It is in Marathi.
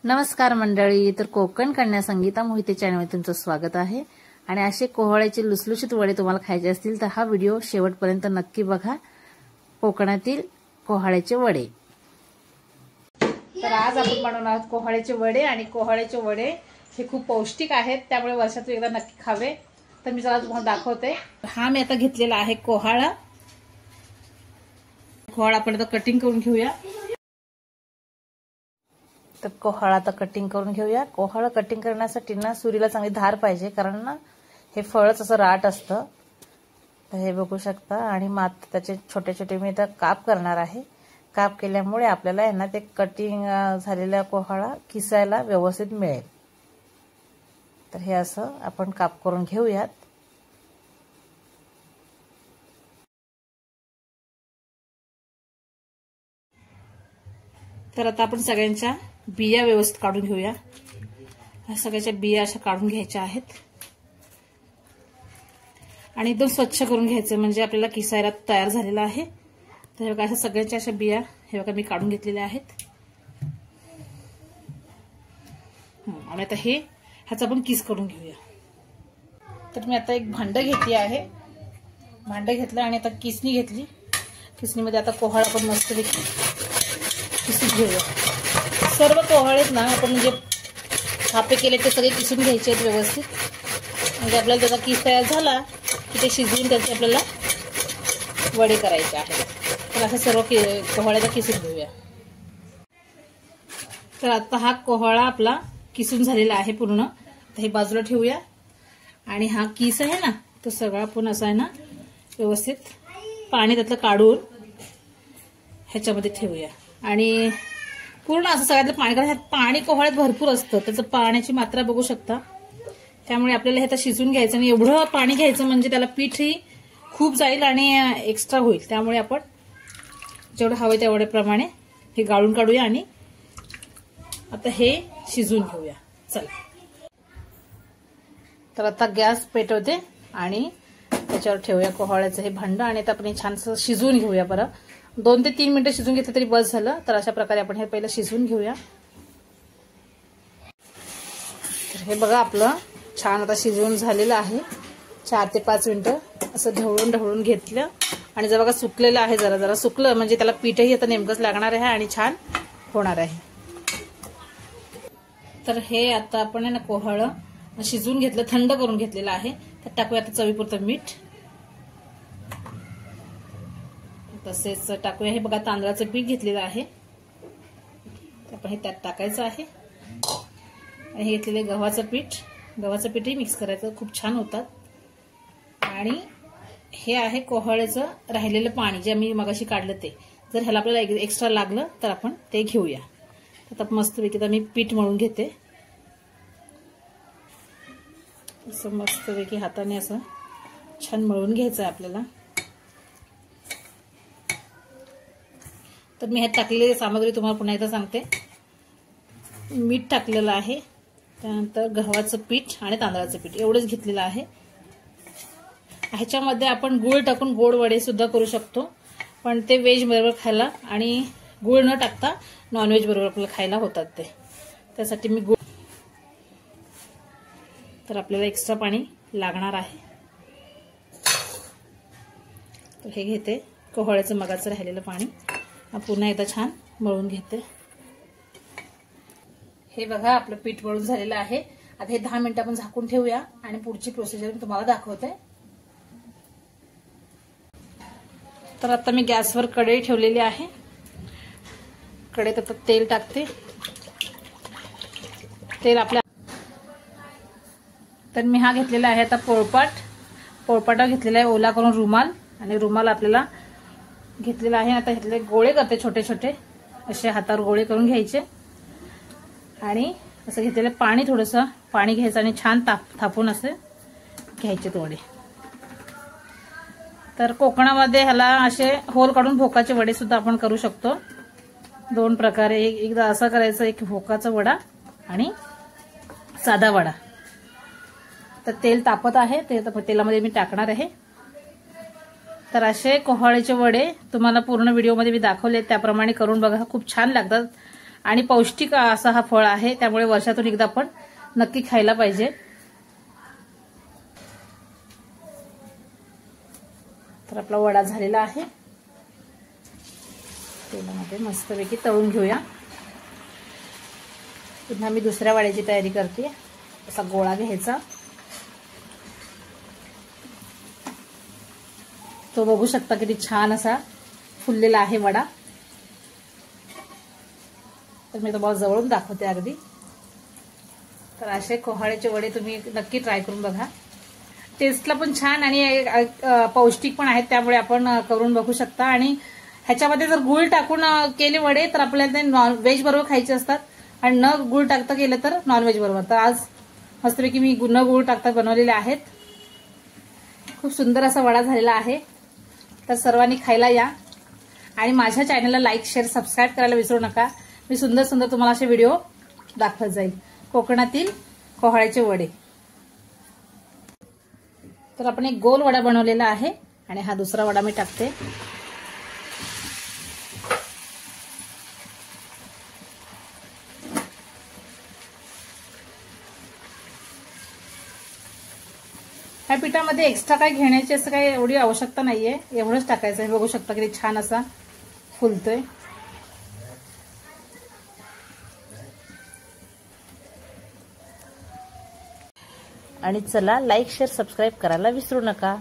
नमस्कार मंडळी, तर कोकण कन्या संगीता मोहिते चॅनलमध्ये तुमचं स्वागत आहे। आणि असे कोहळ्याचे लुसलुशीत वडे तुम्हाला खायचे असतील तर हा व्हिडिओ शेवटपर्यंत नक्की बघा। कोकणातील कोहळ्याचे वडे। तर आज आपण बनवणार आहोत कोहळ्याचे वडे। आणि कोहळ्याचे वडे हे खूप पौष्टिक आहेत, त्यामुळे वर्षातून एकदा नक्की खावे। तर मी जरा तुम्हाला दाखवते। हा मी आता घेतलेला आहे कोहळा। आपण आता कटिंग करून घेऊया। तर कोहळा आता कटिंग करून घेऊया। कोहळा कटिंग करण्यासाठी ना सुरीला चांगली धार पाहिजे, कारण ना हे फळच असं राट असतं। तर हे बघू शकता। आणि त्याचे छोटे छोटे मी आता काप करणार आहे। काप केल्यामुळे आपल्याला आहे ना ते कटिंग झालेला कोहळा किसायला व्यवस्थित मिळेल। तर हे असं आपण काप करून घेऊयात। तर आता आपण सगळ्यांच्या बिया व्यवस्थित काढून घेऊया। सगळ्याच्या बिया अशा काढून घ्यायच्या आहेत आणि एकदम स्वच्छ करून घ्यायचे, म्हणजे आपल्याला किसायला तयार झालेला आहे। तर हे बघा, अशा सगळ्याच्या अशा बिया हे बघा मी काढून घेतलेल्या आहेत। आणि आता ह्याचा आपण किस करून घेऊया। तर मी आता एक भांड घेतली आहे। भांड घेतलं आणि आता किसणी घेतली। किसणीमध्ये आता कोहळा पण मस्त किसून घेऊया। सर्व कोहळेत ना आपण म्हणजे थापे केले ते सगळे किसून घ्यायचे आहेत व्यवस्थित, म्हणजे आपल्याला त्याचा किस तयार झाला की ते शिजवून त्याचे आपल्याला वडे करायचे आहेत। तर असं सर्व कोहळ्याचा किसून घेऊया। तर आता हा कोहळा आपला किसून झालेला आहे पूर्ण। तर हे बाजूला ठेवूया। आणि हा किस आहे ना तो सगळा आपण असा आहे ना व्यवस्थित पाणी त्यातलं काढून ह्याच्यामध्ये ठेवूया। आणि पूर्ण असं सगळ्यातलं पाणी, कारण पाणी कोहळ्यात भरपूर असतं, त्याचं पाण्याची मात्रा बघू शकता। त्यामुळे आपल्याला हे आता शिजून घ्यायचं आणि एवढं पाणी घ्यायचं म्हणजे त्याला पीठही खूप जाईल आणि एक्स्ट्रा होईल। त्यामुळे आपण जेवढं हवं तेवढ्याप्रमाणे हे गाळून काढूया आणि आता हे शिजून घेऊया। चला, तर आता गॅस पेटवते आणि त्याच्यावर ठेवूया कोहळ्याचं हे भांड। आणि आता आपण छानसं शिजवून घेऊया। बरं 2 ते 3 मिनिटं शिजून घेतलं तरी बस झालं। तर अशा प्रकारे आपण हे पहिलं शिजवून घेऊया। तर हे बघा आपलं छान आता शिजवून झालेलं आहे। 4 ते 5 मिनिटं असं ढवळून घेतलं आणि जर बघा सुकलेलं आहे, जरा जरा सुकलं म्हणजे त्याला पीठही आता नेमकंच लागणार आहे आणि छान होणार आहे। तर हे आता आपण आहे ना कोहळं शिजवून घेतलं, थंड करून घेतलेलं आहे। तर टाकूया आता चवीपुरतं मीठ। तसेच टाकूया हे बघा तांदळाचं पीठ घेतलेलं आहे, आपण हे त्यात टाकायचं आहे। आणि हे घेतलेले गव्हाचं पीठही मिक्स करायचं, खूप छान होतात। आणि हे आहे कोहळ्याचं राहिलेलं पाणी जे मी मगाशी काढलं ते, जर ह्याला आपल्याला एक्स्ट्रा लागलं तर आपण ते घेऊया। आता मस्तपैकी मी पीठ मळून घेते। असं मस्तपैकी हाताने असं छान मळून घ्यायचं आहे आपल्याला। तर मी ह्यात टाकलेली सामग्री तुम्हाला पुन्हा एकदा सांगते। मीठ टाकलेलं आहे, त्यानंतर गव्हाचं पीठ आणि तांदळाचं पीठ एवढंच घेतलेलं आहे। ह्याच्यामध्ये आपण गूळ टाकून गोड वडे सुद्धा करू शकतो, पण ते व्हेज बरोबर खायला आणि गूळ न टाकता नॉनव्हेज बरोबर आपल्याला खायला होतात ते, त्यासाठी मी गूळ। तर आपल्याला एक्स्ट्रा पाणी लागणार आहे। तर हे घेते कोहळ्याचं मगाचं राहिलेलं पाणी, पुन्हा एकदा छान मळून घेते। हे बघा आपलं पीठ मळून झालेलं आहे। आता हे 10 मिनिटं आपण झाकून ठेवूया आणि पुढची प्रोसिजर मी तुम्हाला दाखवते। तर आता मी गॅसवर कढई ठेवलेली आहे। कढईत आता तेल टाकते। तेल आपल्या तर मी हा घेतलेला आहे आता पोळपाटा घेतलेला आहे ओला करून रुमाल, आणि रुमाल आपल्याला घेतलेला आहे। आता घेतलेले गोळे करते छोटे छोटे असे हातावर गोळे करून घ्यायचे। आणि असं घेतलेलं पाणी, थोडंसं पाणी घ्यायचं आणि छान थापून असे घ्यायचे वडे। तर कोकणामध्ये ह्याला असे होल काढून भोकाचे वडे सुद्धा आपण करू शकतो। 2 प्रकारे, एकदा असं करायचं, एक भोकाचा वडा आणि साधा वडा। तर तेल तापत आहे, ते तेलामध्ये मी टाकणार आहे। तर असे कोहळ्याचे वडे तुम्हाला पूर्ण व्हिडिओमध्ये मी दाखवले त्याप्रमाणे करून बघा, खूप छान लागतात। आणि पौष्टिक असा हा फळ आहे, त्यामुळे वर्षातून एकदा आपण नक्की खायला पाहिजे. तर आपला वडा झालेला आहे. तेलामध्ये मस्तपैकी तळून घेऊया. पुन्हा मी दुसऱ्या वड्याची तयारी करते. असा गोळा घ्यायचा. तो बघू शकता किती छान असा फुललेला आहे वडा. तर मी तुम्हाला जवळून दाखवते अगदी. तर असे कोहाळ्याचे वडे तुम्ही नक्की ट्राय करून बघा. टेस्टला पण छान आणि पौष्टिक पण आहेत, त्यामुळे आपण करून बघू शकता. आणि ह्याच्यामध्ये जर गूळ टाकून केले वडे तर आपल्याला ते व्हेज बरोबर खायचे असतात, आणि न गूळ टाकता केलं तर नॉनव्हेज बरोबर. तर आज मस्तपैकी मी न गूळ टाकता बनवलेले आहेत. खूप सुंदर असा वडा झालेला आहे. तर सर्वांनी खायला या आणि माझ्या चॅनलला लाईक, शेअर, सबस्क्राईब करायला विसरू नका. मी सुंदर सुंदर तुम्हाला असे व्हिडिओ दाखवत जाईल. कोकणातील कोहाळ्याचे वडे. तर आपण एक गोल वडा बनवलेला आहे आणि हा दुसरा वडा मी टाकते. ह्या पिठामध्ये एक्स्ट्रा काय घेण्याची असं काही एवढी आवश्यकता नाहीये, एवढंच टाकायचं आहे. बघू शकता किती छान असा फुलतोय. आणि चला लाईक, शेअर, सबस्क्राईब करायला विसरू नका.